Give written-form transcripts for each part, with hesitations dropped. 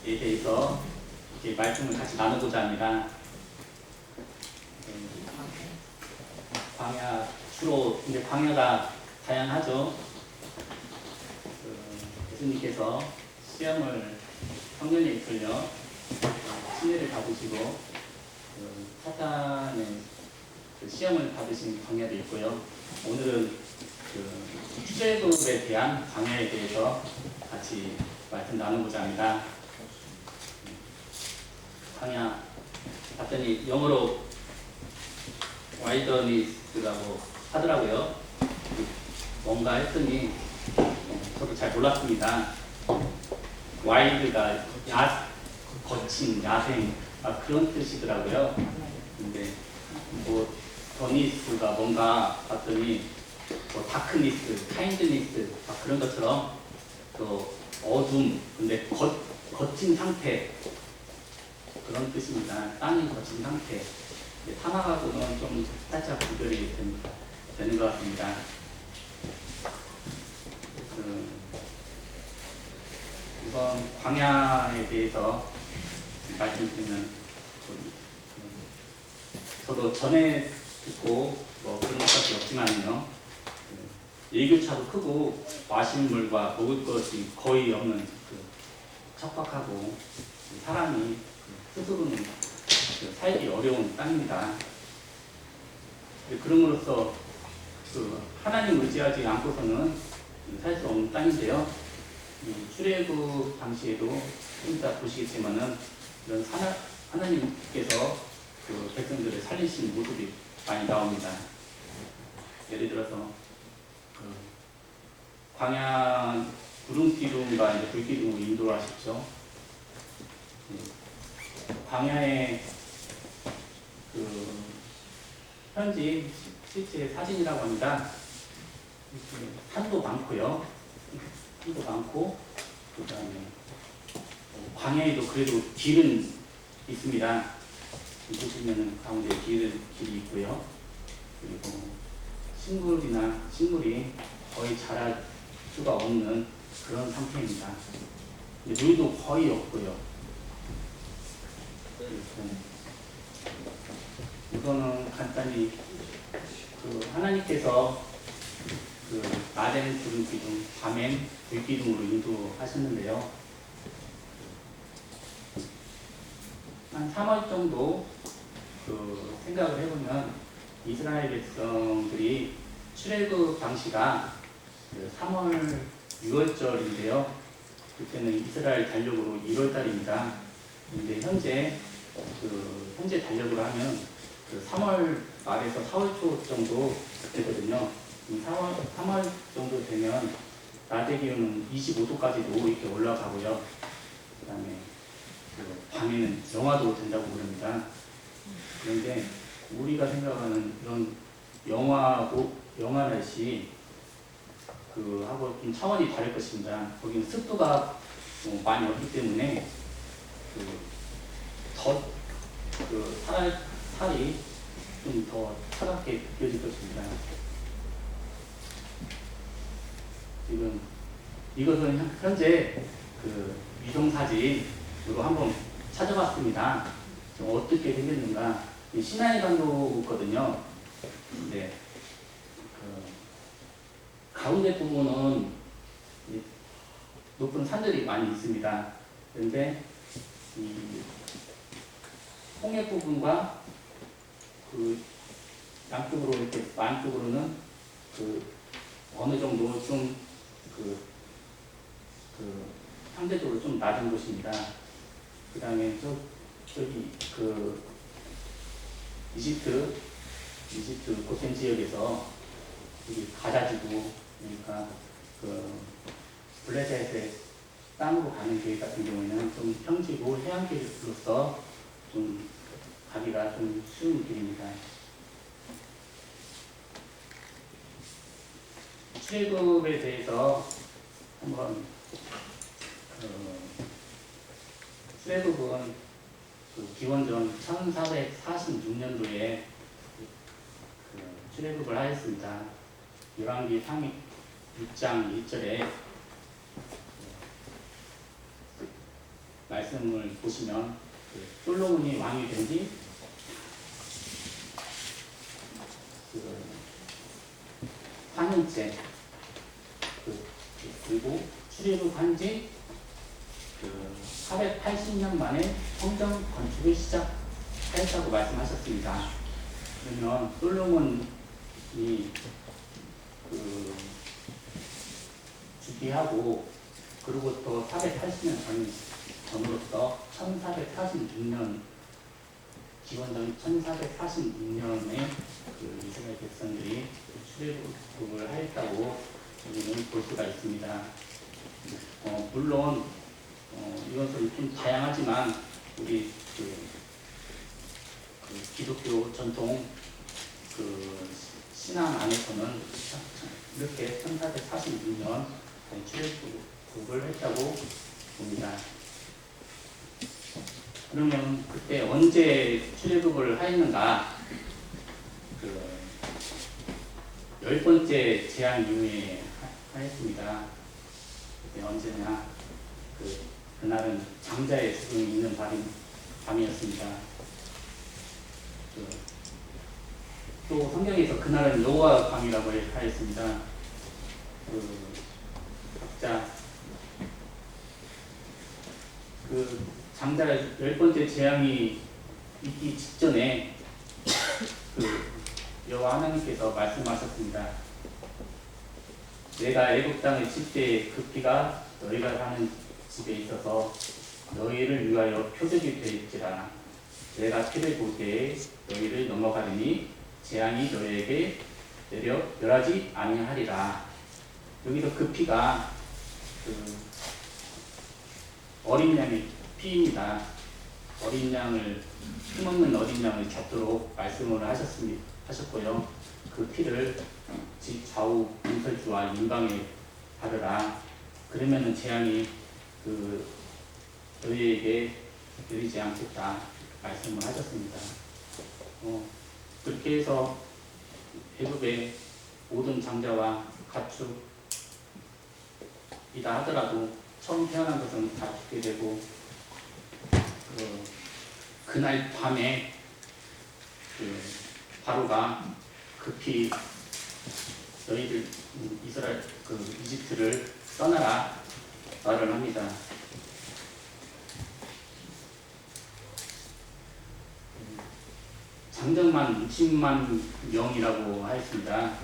대해서 이제 말씀을 같이 나누고자 합니다. 광야, 주로 이제 광야가 다양하죠. 예수님께서 시험을 성년에 이끌려 침례를 받으시고 사탄의 시험을 받으신 광야도 있고요. 오늘은 출애굽에 대한 광야에 대해서 같이 말씀 나누고자 합니다. 광야 봤더니 영어로 와일더니스라고 하더라고요. 뭔가 했더니 저도 잘 몰랐습니다. 와일드가 거친, 야생 그런 뜻이더라고요. 근데 뭐 더니스가 뭔가 봤더니 뭐 다크니스, 카인드니스 그런 것처럼 또 어둠, 근데 거친 상태 그런 뜻입니다. 땅이 거친 상태. 타락하고는 좀 살짝 구별이 되는 것 같습니다. 이번 광야에 대해서 말씀드리면 저도 전에 듣고 뭐 그런 것까지 없지만요. 일교차도 크고 마실 물과 먹을 것이 거의 없는 척박하고 사람이 스스로는 살기 어려운 땅입니다. 그럼으로써 하나님 의지하지 않고서는 살 수 없는 땅인데요. 출애굽 당시에도 진짜 보시겠지만은 이런 하나님께서 백성들을 살리신 모습이 많이 나옵니다. 예를 들어서 광야 구름기둥과 불기둥으로 인도하셨죠. 광야의 현지 실제 사진이라고 합니다. 산도 많고요. 산도 많고 그 다음에 광야에도 그래도 길은 있습니다. 보시면은 가운데 길이 있고요. 그리고 식물이 거의 자랄 수가 없는 그런 상태입니다. 물도 거의 없고요. 우선은 간단히 하나님께서 낮에는 구름기둥, 밤엔 불기둥으로 인도하셨는데요. 한 3월 정도 생각을 해보면 이스라엘 백성들이 출애굽 당시가 3월 6월절인데요. 그때는 이스라엘 달력으로 1월달입니다. 근데 현재 달력으로 하면 3월 말에서 4월 초 정도 되거든요. 3월 정도 되면 낮의 기온은 25도까지도 이렇게 올라가고요. 그 다음에 밤에는 영하도 된다고 그럽니다. 그런데 우리가 생각하는 이런 영하 날씨 하고 좀 차원이 다를 것입니다. 거기는 습도가 많이 없기 때문에 살이 좀 더 차갑게 느껴질 것입니다. 지금 이것은 현재 위성 사진으로 한번 찾아봤습니다. 어떻게 생겼는가? 시나이 반도거든요. 네. 가운데 부분은 높은 산들이 많이 있습니다. 그런데 이 홍해 부분과 양쪽으로 이렇게 안쪽으로는 어느 정도 좀 상대적으로 좀 낮은 곳입니다. 그 다음에 저기 이집트 고센 지역에서 여기 가자지구 그러니까 블레셋의 땅으로 가는 길 같은 경우에는 좀 평지고 해안길로서 좀 가기가 좀 쉬운 길입니다. 출애굽에 대해서 한번 출애굽은 기원전 1446년도에 출애굽을 하였습니다. 열왕기 6장 1절에 말씀 말씀을 보시면 솔로몬이 왕이 된지 4년째 그리고 출애굽한 지 480년 만에 성전 건축을 시작했다고 말씀하셨습니다. 그러면 솔로몬이 주기하고 그로부터 480년 전으로서 1446년 기원전 1446년에 이스라엘 백성들이 출애굽을 하였다고 우리는 볼 수가 있습니다. 물론 이것은 좀 다양하지만 우리 기독교 전통 신앙 안에서는 이렇게 1446년 출애굽을 했다고 봅니다. 그러면 그때 언제 출애굽을 하였는가? 10번째 재앙 이후에 하였습니다. 그때 언제냐? 그날은 장자의 죽음이 있는 밤이었습니다. 또 성경에서 그날은 여호와 밤이라고 하였습니다. 각자 장자의 10번째 재앙이 있기 직전에 여호와 하나님께서 말씀하셨습니다. 내가 애굽 땅에 칠 때 그 피가 너희가 사는 집에 있어서 너희를 위하여 표적이 되었지라. 내가 피를 볼 때에 너희를 넘어가리니 재앙이 너희에게 내려 멸하지 아니하리라. 여기서 그 피가 어린 양의 피입니다. 어린 양을 힘없는 어린 양을 잡도록 말씀을 하셨고요. 그 피를 집 좌우 문설주와 임방에 바르라. 그러면은 재앙이 너희에게 내리지 않겠다 말씀을 하셨습니다. 그렇게 해서 애굽의 모든 장자와 가축이다 하더라도 처음 태어난 것은 다 죽게 되고 그날 밤에 바로가 급히 너희들 이스라엘 이집트를 떠나라 말을 합니다. 장정만 60만 명이라고 하였습니다.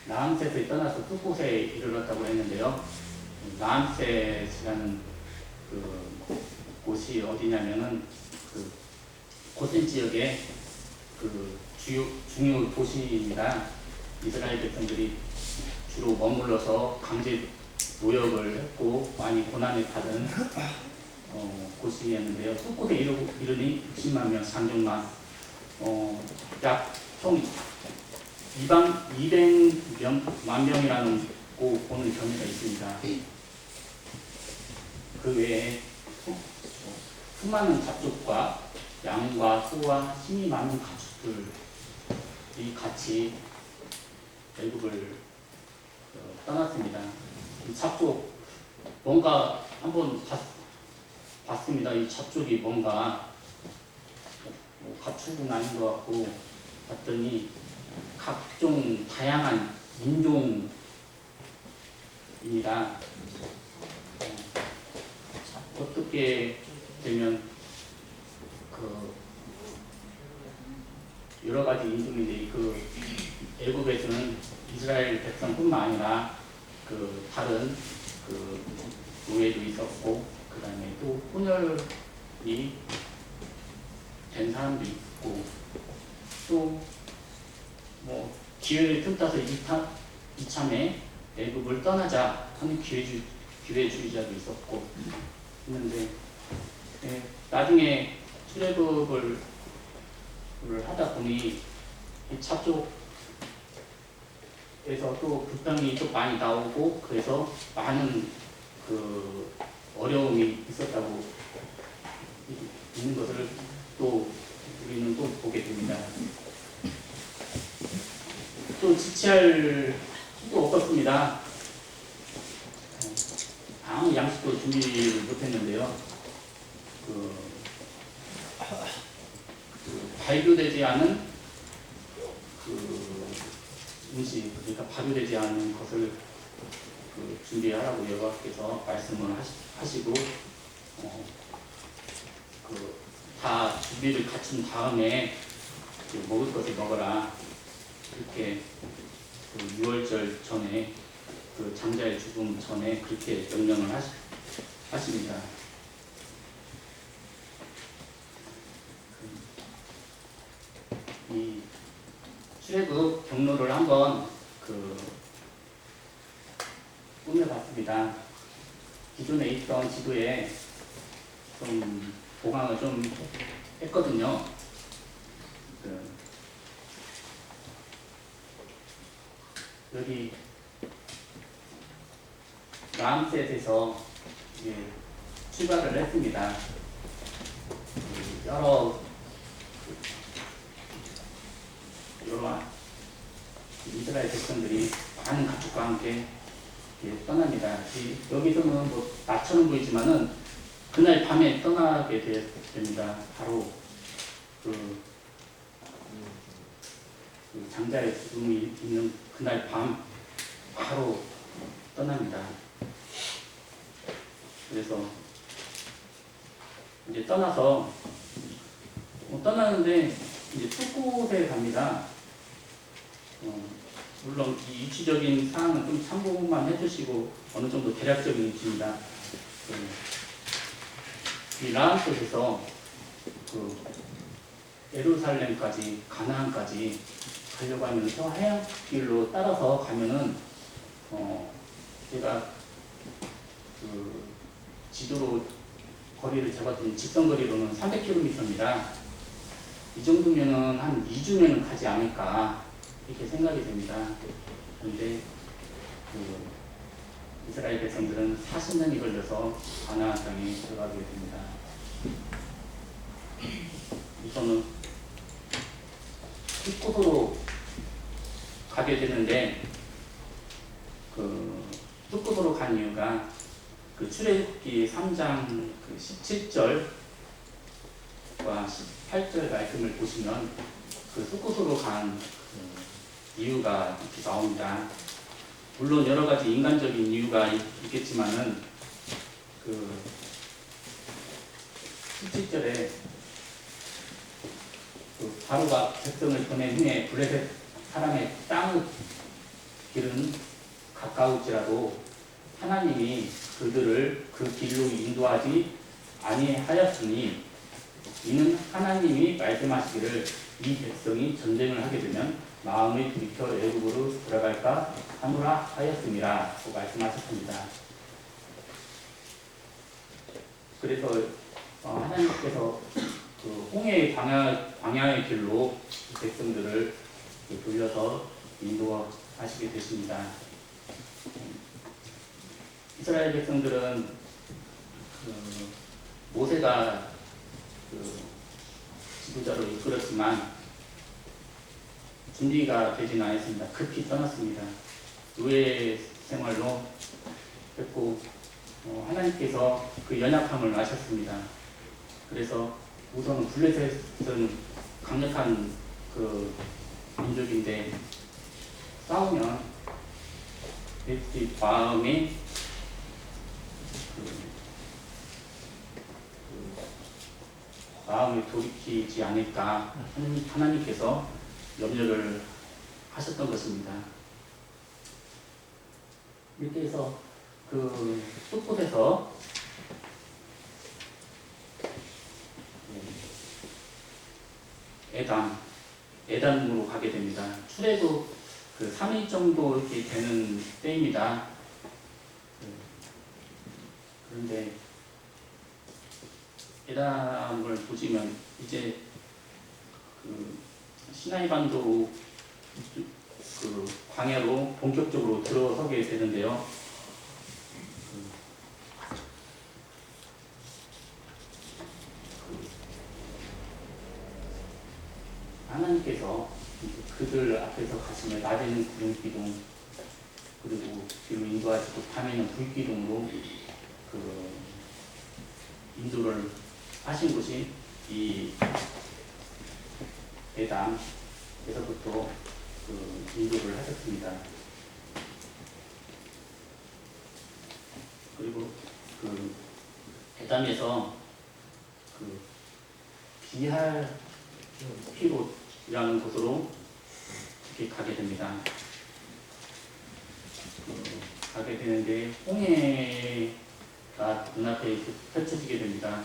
라암셋을 떠나서 뚜곳에 이르렀다고 했는데요. 라암셋이라는 곳이 어디냐면은 고센 지역의 중요 도시입니다. 이스라엘 백성들이 주로 머물러서 강제 노역을 했고 많이 고난을 받은 곳이었는데요. 뚜곳에 이르니 60만 명, 장정만 약 총 200만 명이라는 보는 경우가 있습니다. 그 외에 수많은 잡족과 양과 소와 힘이 많은 가축들이 같이 애굽을 떠났습니다. 이 잡족 뭔가 한번 봤습니다. 이 잡족이 뭔가 가축은 아닌 것 같고 봤더니 각종 다양한 인종입니다. 어떻게 되면 여러 가지 인종인데 애굽에서는 이스라엘 백성뿐만 아니라 다른 노예도 있었고 그다음에 또 혼혈이 된 사람도 있고 또 기회를 틈타서 이참에 애굽을 떠나자 하는 기회주의자도 있었고 했는데 나중에 출애굽을 하다 보니 이 잡족에서 또 불평이 또 많이 나오고 그래서 많은 어려움이 있었다고 있는 것을 또 우리는 또 보게 됩니다. 또 지체할 수도 없었습니다. 아무 양식도 준비를 못했는데요. 발효되지 않은 음식, 그러니까 발효되지 않은 것을 준비하라고 여호와께서 말씀을 하시고 다 준비를 갖춘 다음에 먹을 것을 먹어라, 그렇게 6월절 전에 장자의 죽음 전에 그렇게 명령을 하십니다. 이 출애굽 경로를 한번 꾸며봤습니다. 기존에 있던 지도에 좀 보강을 좀 했거든요. 여기 라암셋에서 출발을 했습니다. 여러 이스라엘 백성들이 많은 가축과 함께 떠납니다. 여기서는 나처럼 보이지만은 그날 밤에 떠나게 됩니다. 바로 장자의 죽음이 있는 그날 밤 바로 떠납니다. 그래서 이제 떠나는데 이제 숲곳에 갑니다. 물론 이 위치적인 사항은 좀 참고만 해주시고 어느 정도 대략적인 위치입니다. 이 라암셋에서 예루살렘까지, 가나안까지 가려고 하면서 해안길로 따라서 가면은 제가 지도로 거리를 재봤더니 직선거리로는 300km입니다. 이 정도면은 한 2주면은 가지 않을까 이렇게 생각이 됩니다. 그런데 이스라엘 백성들은 40년이 걸려서 가나안 땅에 들어가게 됩니다. 우선은 숲곳으로 가게 되는데 숲곳으로 간 이유가 출애굽기 3장 17절과 18절 말씀을 보시면 숲곳으로 간 이유가 이렇게 나옵니다. 물론 여러 가지 인간적인 이유가 있겠지만은 17절에 바로가 백성을 보낸 후에 블레셋 사람의 땅의 길은 가까울지라도 하나님이 그들을 그 길로 인도하지 아니하였으니 이는 하나님이 말씀하시기를 이 백성이 전쟁을 하게 되면 마음이 돌이켜 애굽으로 들어갈까 하노라 하였습니다. 라고 말씀하셨습니다. 그래서 하나님께서 홍해의 광야의 길로 백성들을 돌려서 인도하시게 되십니다. 이스라엘 백성들은 모세가 지도자로 이끌었지만 준비가 되지는 않았습니다. 급히 떠났습니다. 노예 생활로 했고 하나님께서 그 연약함을 아셨습니다. 그래서 우선은 블레셋은 강력한 민족인데 싸우면 마음이 마음이 돌이키지 않을까 하나님께서 염려를 하셨던 것입니다. 이렇게 해서 숲곳에서 에담으로 가게 됩니다. 출애굽 3일 정도 이렇게 되는 때입니다. 그런데 에담을 보시면 이제 시나이 반도 광야로 본격적으로 들어서게 되는데요. 하나님께서 그들 앞에서 가시면 낮에는 구름 기둥 그리고 뒤로 인도하시고 밤에는 불 기둥으로 그 인도를 하신 곳이 이 대당에서부터 그 인도를 하셨습니다. 그리고 그 대담에서 그 비할 피로라는 곳으로 이렇게 가게 됩니다. 가게 되는데 홍해가 눈앞에 펼쳐지게 됩니다.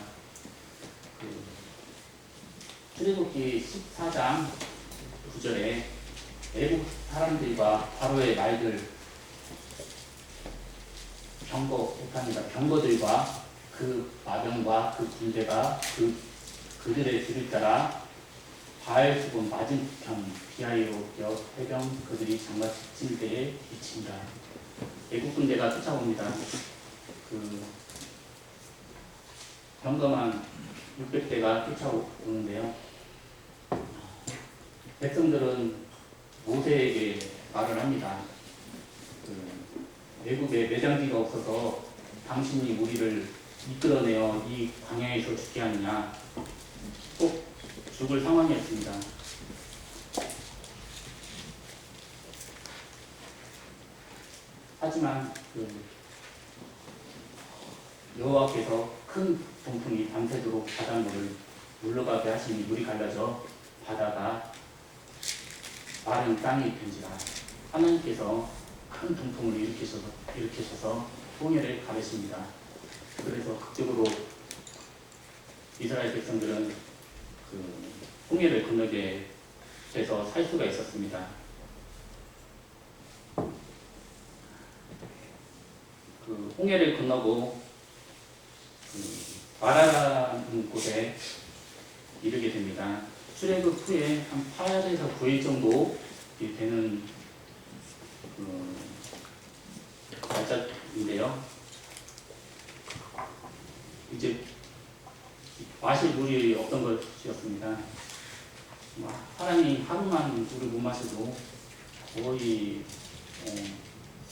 출애굽기 14장 9절에 애국 사람들과 바로의 말들 병거들과 그 마병과 그 군대가 그들의 뒤를 따라 바알수본 맞은편 비하이로여 해병 그들이 장막 침대에 미친다. 애국 군대가 쫓아옵니다. 그 병거만 600대가 쫓아오는데요. 백성들은 모세에게 말을 합니다. 애굽에 매장지가 없어서 당신이 우리를 이끌어내어 이 광야에서 죽게 하느냐. 꼭 죽을 상황이었습니다. 하지만 여호와께서 큰 동풍이 밤새도록 바닷물을 물러가게 하시니 물이 갈라져 바다가 마른 땅이 된지라. 하나님께서 큰 동풍을 일으키셔서 홍해를 가르십니다. 그래서 극적으로 이스라엘 백성들은 그 홍해를 건너게 돼서 살 수가 있었습니다. 그 홍해를 건너고 마라라는 곳에 이르게 됩니다. 출애굽 후에 한 8에서 9일 정도 되는 날짜인데요. 이제 마실 물이 없던 것이었습니다. 사람이 하루만 물을 못 마셔도 거의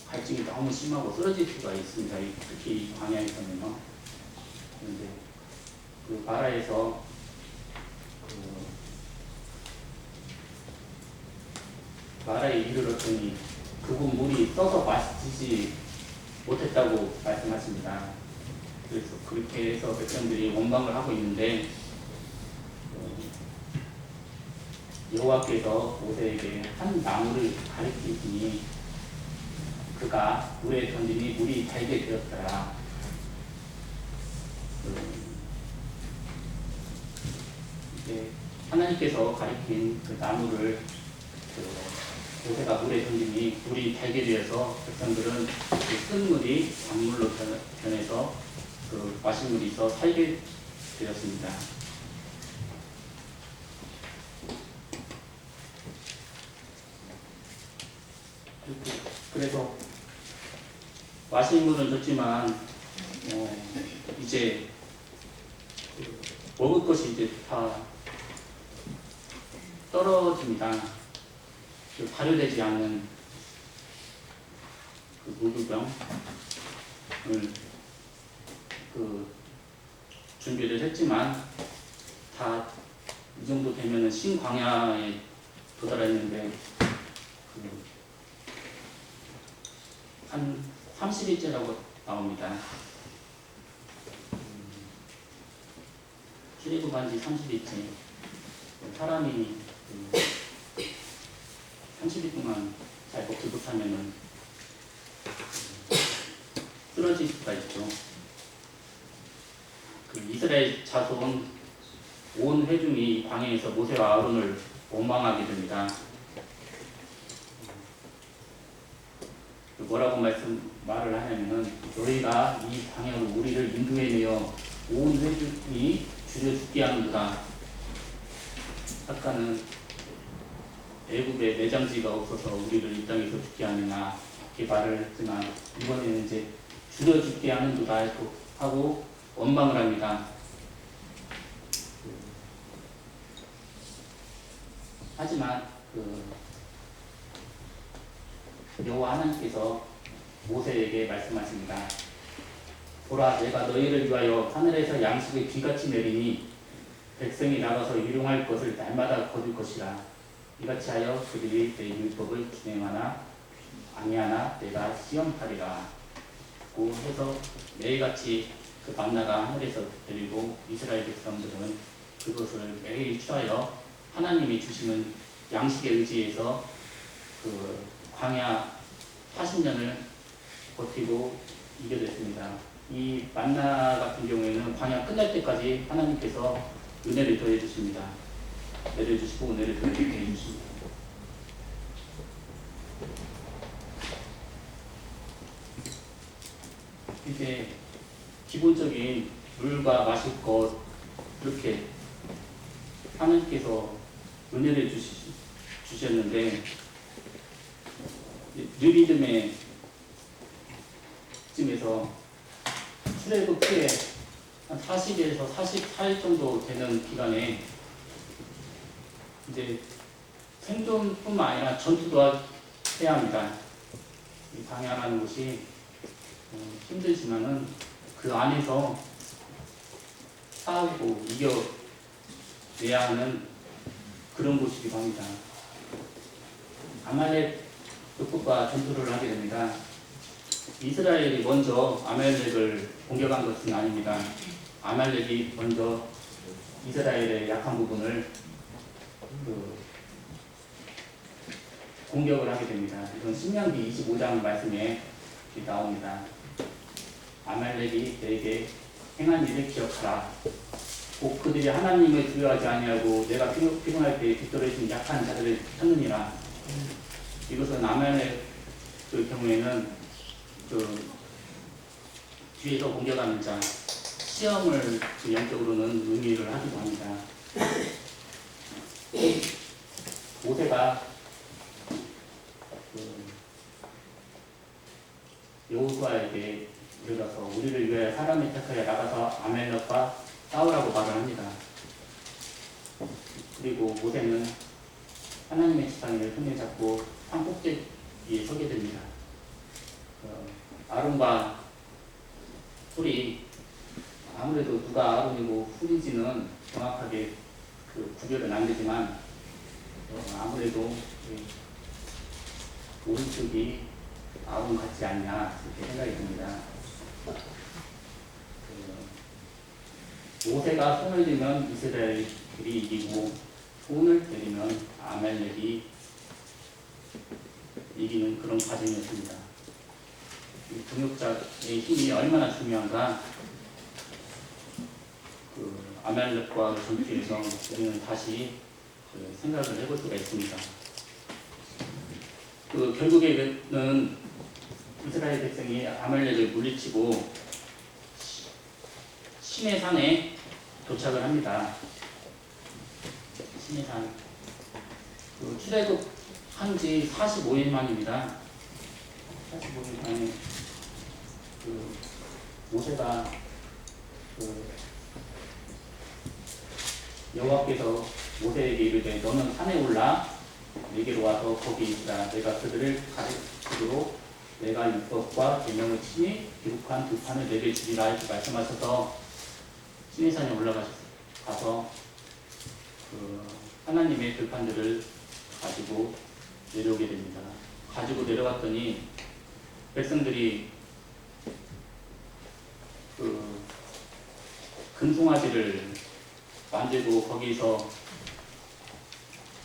갈증이 너무 심하고 쓰러질 수가 있습니다. 특히 광야에서는요. 그런데 그 마라에서 마라에 이르렀더니 그분 물이 써서 마시지 못했다고 말씀하십니다. 그래서 그렇게 해서 백성들이 원망을 하고 있는데 여호와께서 모세에게 한 나무를 가리키시니 그가 물에 던지니 물이 달게 되었더라. 이제 하나님께서 가리킨 그 나무를 모세가 물에 던지니 물이 달게 되어서 백성들은 그 쓴 물이 강물로 변해서 그 마신 물이 있어 살게 되었습니다. 그래서 마실 물은 줬지만 이제 먹을 것이 이제 다 떨어집니다. 발효되지 않는 그 무교병을 준비를 했지만 다 이 정도 되면은 신광야에 도달했는데 한 30일째라고 나옵니다. 출애굽한 지 30일째. 사람이 30일 동안 잘 먹지 못하면은 쓰러질 수가 있죠. 그 이스라엘 자손 온 회중이 광야에서 모세와 아론을 원망하게 됩니다. 뭐라고 말을 하냐면은 너희가 이 광야로 우리를 인도해내어 온 회중이 주려 죽게 하는구나. 아까는 애굽에 내장지가 없어서 우리를 이 땅에서 죽게 하느냐 이렇게 말을 했지만 이번에는 이제 주려 죽게 하는구나 하고 원망을 합니다. 하지만 여호와 하나님께서 모세에게 말씀하십니다. 보라, 내가 너희를 위하여 하늘에서 양식을 비같이 내리니 백성이 나가서 일용할 것을 날마다 거둘 것이라. 이같이 하여 그들이 내 율법을 준행하나 아니하나 내가 시험하리라. 고 해서 매일같이 그 만나가 하늘에서 내리고 이스라엘 백성들은 그것을 매일 취하여 하나님이 주시는 양식에 의지해서 그 광야 40년을 버티고 이겨냈습니다. 이 만나 같은 경우에는 광야 끝날 때까지 하나님께서 은혜를 더해 주십니다. 내려주시고 은혜를 더해 주십니다. 이제 기본적인 물과 마실 것 이렇게 하나님께서 은혜를 주셨는데 느리듬의 쯤에서 출애굽 후에 한 40일에서 44일 정도 되는 기간에 이제 생존뿐만 아니라 전투도 해야 합니다. 이 광야라는 곳이 힘들지만은 그 안에서 싸우고 이겨내야 하는 그런 곳이기도 합니다. 아말렉 족속과 전투를 하게 됩니다. 이스라엘이 먼저 아말렉을 공격한 것은 아닙니다. 아말렉이 먼저 이스라엘의 약한 부분을 공격을 하게 됩니다. 이건 신명기 25장 말씀에 나옵니다. 아말렉이 내게 행한 일을 기억하라. 곧 그들이 하나님을 두려워하지 아니하고 내가 피곤할 때 뒤떨어진 약한 자들을 찾느니라. 이것은 아말렉 그 경우에는 그 뒤에서 공격하는 자, 시험을 그 영적으로는 의미를 하기도 합니다. 모세가 여호수아에게 이르러서 우리를 위하여 사람을 택하여 나가서 아말렉과 싸우라고 말을 합니다. 그리고 모세는 하나님의 지팡이를 손에 잡고 산 꼭대기에 서게 됩니다. 아론과 훌이 아무래도 누가 아론이고 훌인지는 정확하게 그 구별은 안 되지만 아무래도 오른쪽이 아론 같지 않냐 이렇게 생각이 듭니다. 모세가 손을 들면 이스라엘이 이기고 손을 내리면 아말렉이 이기는 그런 과정이었습니다. 이 동역자의 힘이 얼마나 중요한가. 그 아말렉과 전투에서 우리는 다시 생각을 해볼 수가 있습니다. 그 결국에는 이스라엘 백성이 아말렉을 물리치고 시내 산에 도착을 합니다. 시내 산. 그 출애굽 한지 45일 만입니다. 45일 만에 그 모세가 그 여호와께서 모세에게 이르되 너는 산에 올라 내게로 와서 거기 있으라. 내가 그들을 가르치도록 내가 율법과 계명을 친히 기록한 두 판을 내게 주리라 이렇게 말씀하셔서 시내산에 올라가서 그 하나님의 들판들을 가지고 내려오게 됩니다. 가지고 내려갔더니 백성들이 그 금송아지를 만들고 거기서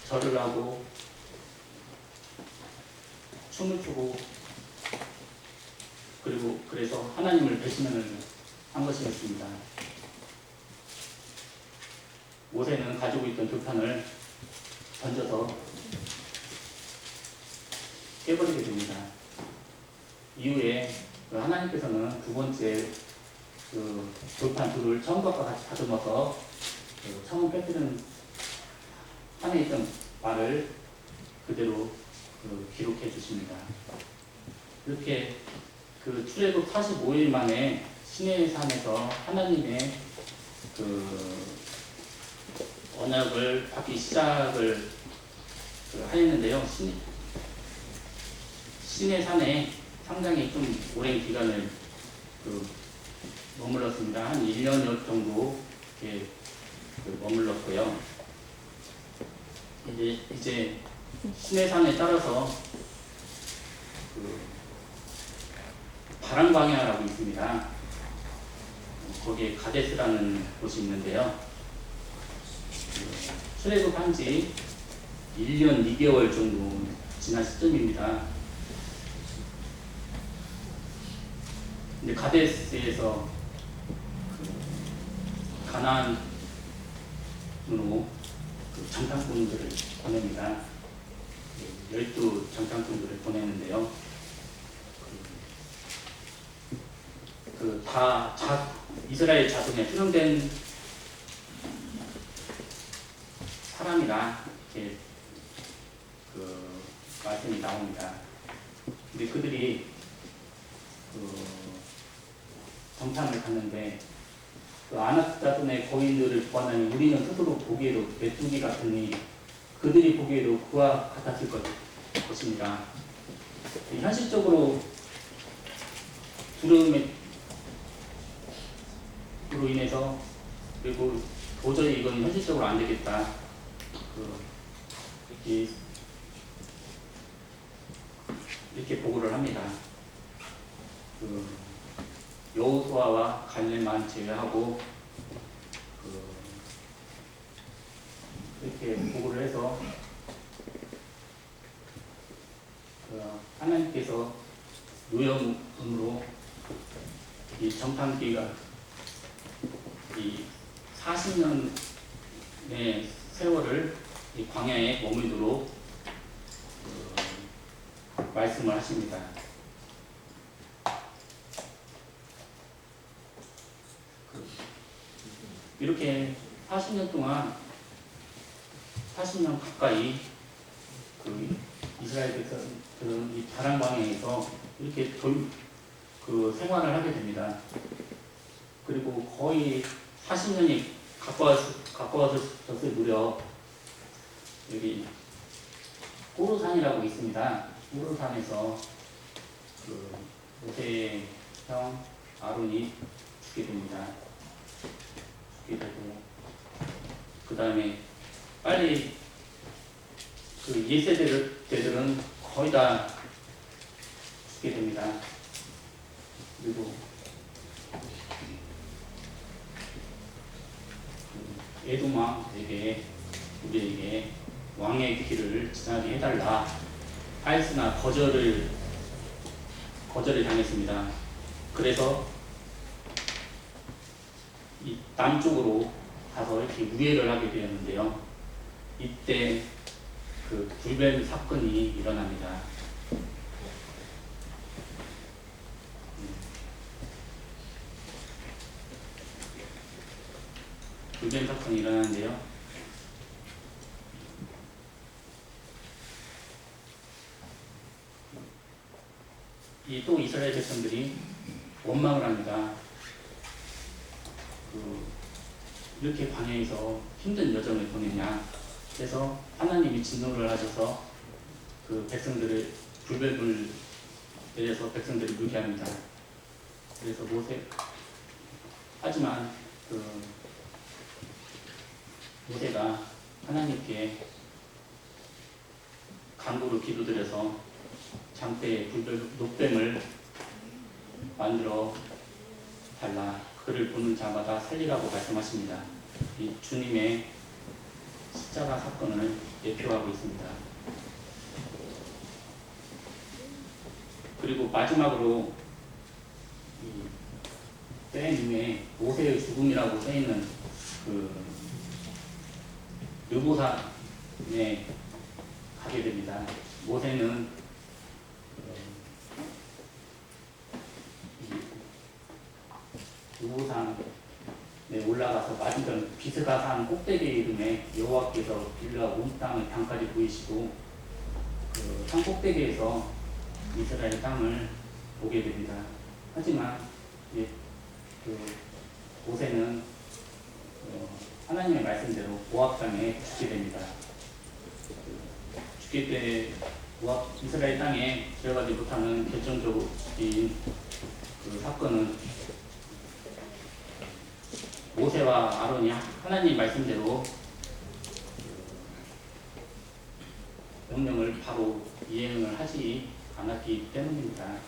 절을 하고 춤을 추고 그리고 그래서 하나님을 배신을 한 것이었습니다. 모세는 가지고 있던 들판을 던져서 깨버리게 됩니다. 이후에 하나님께서는 두 번째 그 돌판 둘을 처음과 같이 다듬어서 그 처음 깨뜨리는 안에 있던 말을 그대로 기록해 주십니다. 이렇게 그 출애굽 45일 만에 시내산에서 하나님의 그 언약을 받기 시작을 하였는데요. 시내산에 상당히 좀 오랜 기간을 머물렀습니다. 한 1년여 정도 이렇게 머물렀고요. 이제 시내산에 따라서 그 바람광야라고 있습니다. 거기에 가데스라는 곳이 있는데요. 출애굽한 지 1년 2개월 정도 지난 시점입니다. 근데 가데스에서 가나안으로 정탐꾼들을 보냅니다. 12 정탐꾼들을 보내는데요. 이스라엘 자손에 수령된 사람이라 이렇게 말씀이 나옵니다. 근데 그들이 정탐을 갔는데 아낙 자손의 거인들을 보았나니 우리는 스스로 보기에도 메뚜기 같으니 그들이 보기에도 그와 같았을 것입니다. 현실적으로 두려움으로 인해서 그리고 도저히 이건 현실적으로 안 되겠다. 이렇게 보고를 합니다. 여호수아와 갈렙만 제외하고 이렇게 보고를 해서 하나님께서 노여움으로 이 정탐기가 이 40년의 세월을 이 광야에 머물도록 말씀을 하십니다. 이렇게 40년 동안 40년 가까이 이스라엘에서는 이 바람광야에서 이렇게 생활을 하게 됩니다. 그리고 거의 40년이 가까워졌을 무렵 여기 호르산이라고 있습니다. 호르산에서 모세의 형 아론이 죽게 됩니다. 죽게 되고 그 다음에 빨리 그 1세대들은 거의 다 죽게 됩니다. 그리고 에돔 왕에게 우리에게 왕의 길을 지나게 해달라 하였으나 거절을 당했습니다. 그래서 이 남쪽으로 가서 이렇게 우회를 하게 되었는데요. 이때 그 불뱀 사건이 일어납니다. 불뱀 사건이 일어나는데요. 또 이스라엘 백성들이 원망을 합니다. 이렇게 광야에서 힘든 여정을 보내냐. 그래서 하나님이 진노를 하셔서 그 백성들을 불뱀을 내려서 백성들을 물게 합니다. 그래서 하지만 모세가 하나님께 간구로 기도드려서 장대에 녹뱀을 만들어 달라. 그를 보는 자마다 살리라고 말씀하십니다. 이 주님의 십자가 사건을 예표하고 있습니다. 그리고 마지막으로 맨 위에 모세의 죽음이라고 써있는 르보산에 가게 됩니다. 모세는 르보산에 올라가서 맞은편 비스가산 꼭대기에 이름에 여호와께서 빌라 온 땅의 땅까지 보이시고 산 꼭대기에서 이스라엘 땅을 보게 됩니다. 하지만 모세는 하나님의 말씀대로 모압 땅에 죽게 됩니다. 죽게 때 이스라엘 땅에 들어가지 못하는 결정적인 사건은 모세와 아론이 하나님 말씀대로 명령을 바로 이행을 하지 않았기 때문입니다.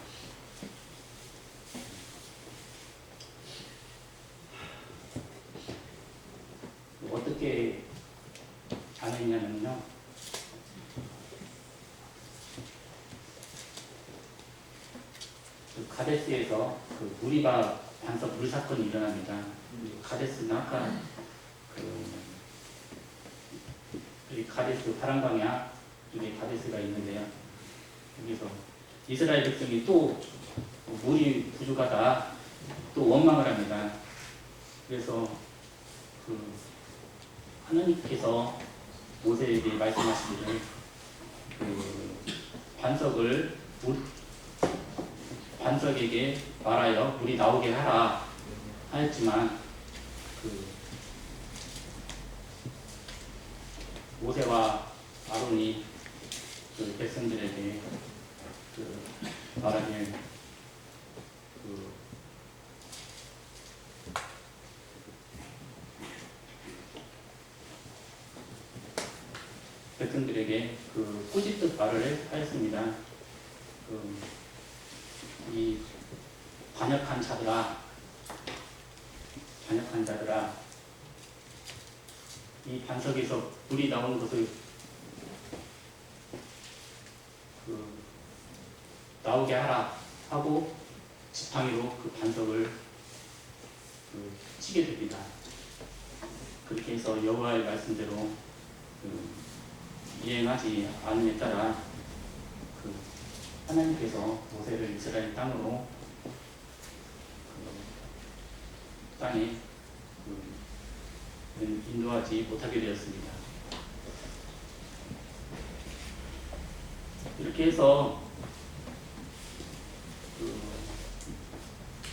어떻게 안 했냐면요. 그 가데스에서 그 무리바 반석 물 사건이 일어납니다. 가데스는 아까 그 가데스 바람방야 쪽에 가데스가 있는데요. 여기서 이스라엘 백성이 또 물이 부족하다 또 원망을 합니다. 그래서 그 하나님께서 모세에게 말씀하시기를 그 반석에게 말하여 물이 나오게 하라 하였지만 그 모세와 아론이 그 백성들에게 그 말하길 그 백성들에게 그 꾸짖듯 말을 하였습니다. 이 반역한 자들아, 이 반석에서 물이 나오는 것을 나오게 하라 하고 지팡이로 그 반석을 치게 됩니다. 그렇게 해서 여호와의 말씀대로 이행하지 않음에 따라 하나님께서 모세를 이스라엘 땅으로 땅에 인도하지 못하게 되었습니다. 이렇게 해서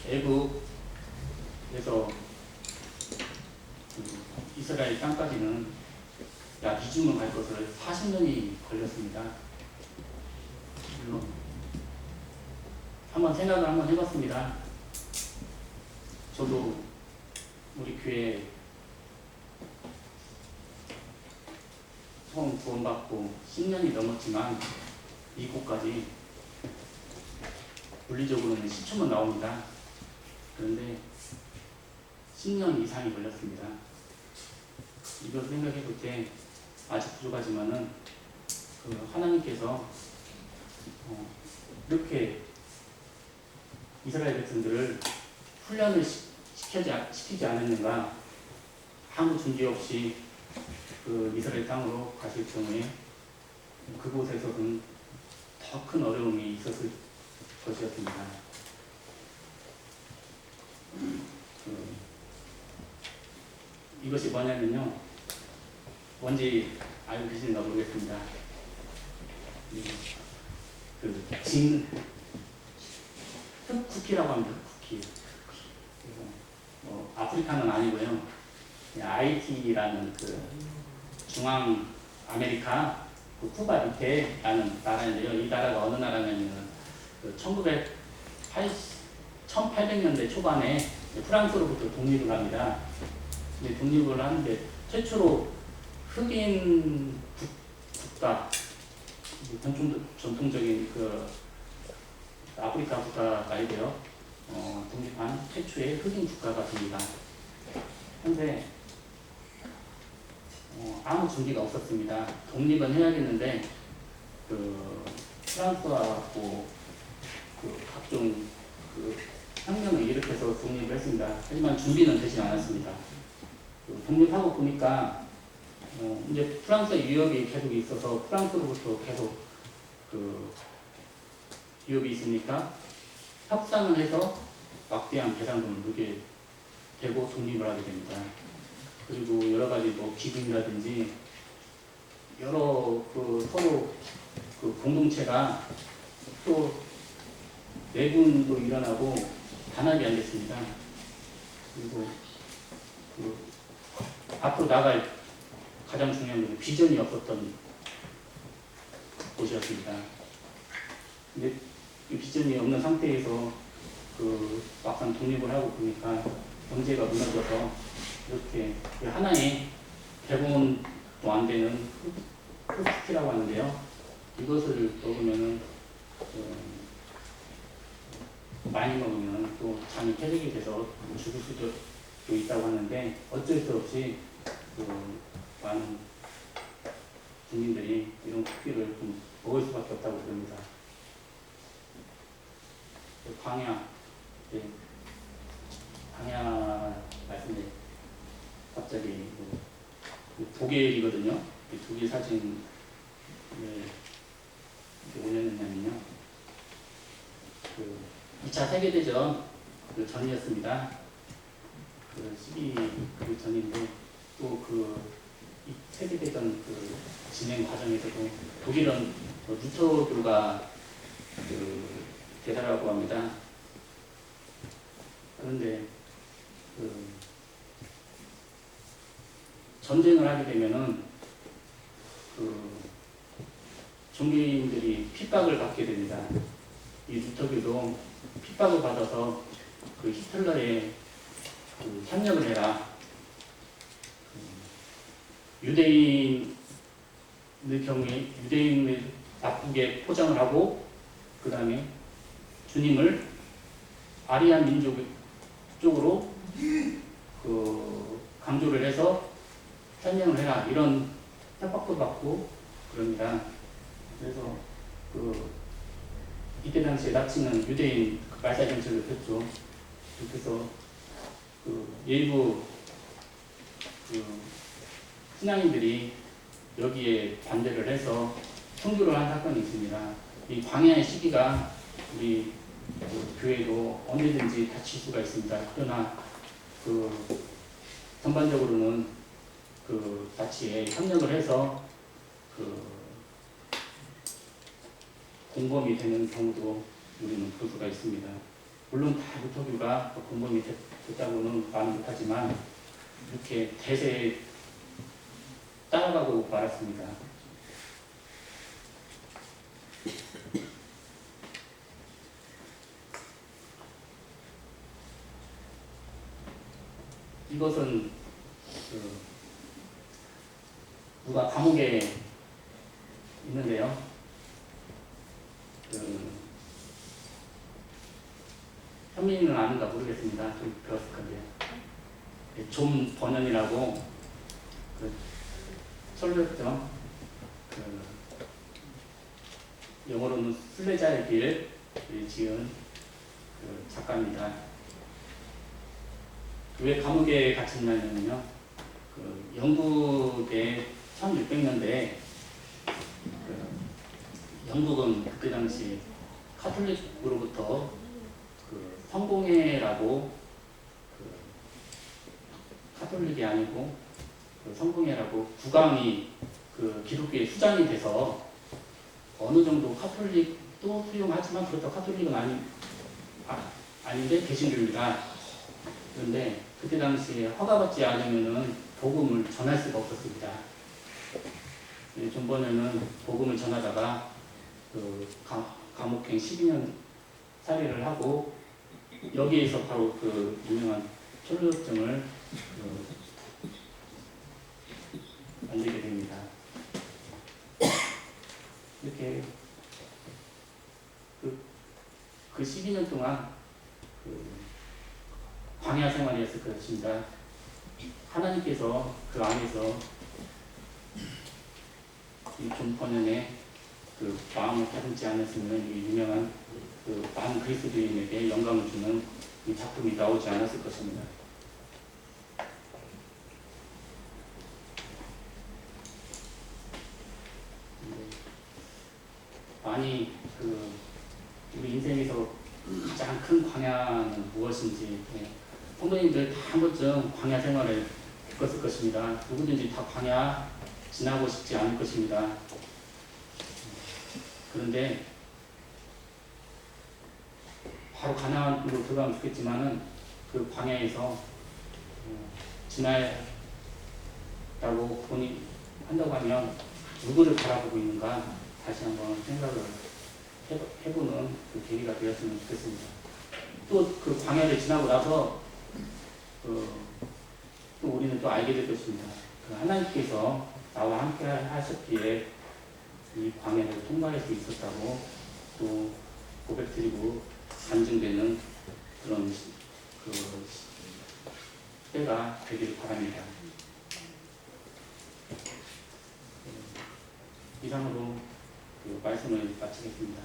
애굽에서 이스라엘 땅까지는 약 이주문 갈 것을 40년이 걸렸습니다. 한번 생각을 한번 해봤습니다. 저도 우리 교회 처음 구원받고 10년이 넘었지만 이곳까지 물리적으로는 10초만 나옵니다. 그런데 10년 이상이 걸렸습니다. 이걸 생각해 볼 때 아직 부족하지만은 하나님께서 이렇게 이스라엘 백성들을 훈련을 시키지 않았는가. 아무 준비 없이 그 이스라엘 땅으로 가실 경우에 그곳에서는 더 큰 어려움이 있었을 것이었습니다. 이것이 뭐냐면요. 뭔지 알고 계신가 모르겠습니다. 흑쿠키라고 합니다. 흑쿠키. 아프리카는 아니고요. IT라는 그 중앙 아메리카 그 쿠바 밑에라는 나라인데요. 이 나라가 어느 나라냐면 1800년대 초반에 프랑스로부터 독립을 합니다. 근데 독립을 하는데 최초로 흑인 국가, 전통적인 그 아프리카 국가가 아니고요. 독립한 최초의 흑인 국가가 됩니다. 현재 아무 준비가 없었습니다. 독립은 해야겠는데 프랑스하고 각종 혁명을 일으켜서 독립을 했습니다. 하지만 준비는 되지 않았습니다. 독립하고 보니까 이제 프랑스의 위협이 계속 있어서 프랑스로부터 계속 위협이 있으니까 협상을 해서 막대한 배상금을 물게 되고 독립을 하게 됩니다. 그리고 여러 가지 기금이라든지 여러 서로 공동체가 또 내분도 일어나고 단합이 안 됐습니다. 그리고 앞으로 나갈 가장 중요한 건 비전이 없었던 곳이었습니다. 근데 이 비전이 없는 상태에서 막상 독립을 하고 보니까 경제가 무너져서 이렇게 하나에 100원도 안 되는 흡스티라고 하는데요. 이것을 먹으면은 많이 먹으면 또 잠이 깨지게 돼서 죽을 수도 있다고 하는데 어쩔 수 없이 많은 국민들이 이런 쿠키를 좀 먹을 수밖에 없다고 그럽니다. 광야, 광야 말씀에 갑자기 독일이거든요. 독일 사진을 올렸느냐면요. 2차 세계대전 전이었습니다. 12 전인데 또 세계대전 진행 과정에서도 독일은 루터교가 대다라고 합니다. 그런데 전쟁을 하게 되면은 종교인들이 핍박을 받게 됩니다. 이 루터교도 핍박을 받아서 히틀러에 협력을 해라. 유대인의 경우에 유대인을 나쁘게 포장을 하고 그 다음에 주님을 아리안 민족 쪽으로 강조를 해서 설명을 해라. 이런 협박도 받고 그럽니다. 그래서 이때 당시에 나치는 유대인 말살 정책을 폈죠. 그래서 일부 신앙인들이 여기에 반대를 해서 순교를 한 사건이 있습니다. 이 광야의 시기가 우리 교회도 언제든지 닥칠 수가 있습니다. 그러나 전반적으로는 나치에 협력을 해서 공범이 되는 경우도 우리는 볼 수가 있습니다. 물론 다 루터교가 공범이 됐다고는 말은 못하지만 이렇게 대세에 따라가고 말았습니다. 이것은 누가 감옥에 있는데요. 현민이는 아는가 모르겠습니다. 좀 배웠을 건데요. 존 버넌이라고 설교했죠. 영어로는 순례자의 길을 지은 작가입니다. 왜 감옥에 갇혔냐면요. 영국의 1600년대에 영국은 그때 당시 카톨릭으로부터 성공회라고 카톨릭이 아니고 성공회라고 국왕이 기독교의 수장이 돼서 어느 정도 카톨릭도 수용하지만 그렇다고 카톨릭은 아닌데 개신교입니다. 그런데 그때 당시에 허가받지 않으면은 복음을 전할 수가 없었습니다. 존 버넌은 복음을 전하다가 감옥행 12년 살해를 하고 여기에서 바로 유명한 철로역정을 만들게 됩니다. 이렇게 그 12년 동안 광야 생활이었을 것입니다. 하나님께서 그 안에서 이 존 버넌의 마음을 다듬지 않았으면 이 유명한 많은 그리스도인에게 영감을 주는 이 작품이 나오지 않았을 것입니다. 많이 우리 인생에서 가장 큰 광야는 무엇인지 성도님들 다 한 번쯤 광야 생활을 겪었을 것입니다. 누구든지 다 광야 지나고 싶지 않을 것입니다. 그런데 바로 가나안으로 들어가면 좋겠지만은 그 광야에서 지나야라고 본인 한다고 하면 누구를 바라보고 있는가 다시 한번 생각을 해보는 그 계기가 되었으면 좋겠습니다. 또 그 광야를 지나고 나서 또 우리는 또 알게 될 것입니다. 그 하나님께서 나와 함께 하셨기에 이 광야를 통과할 수 있었다고 또 고백드리고 간증되는 그런 그 때가 되기를 바랍니다. 이상으로 그 말씀을 마치겠습니다.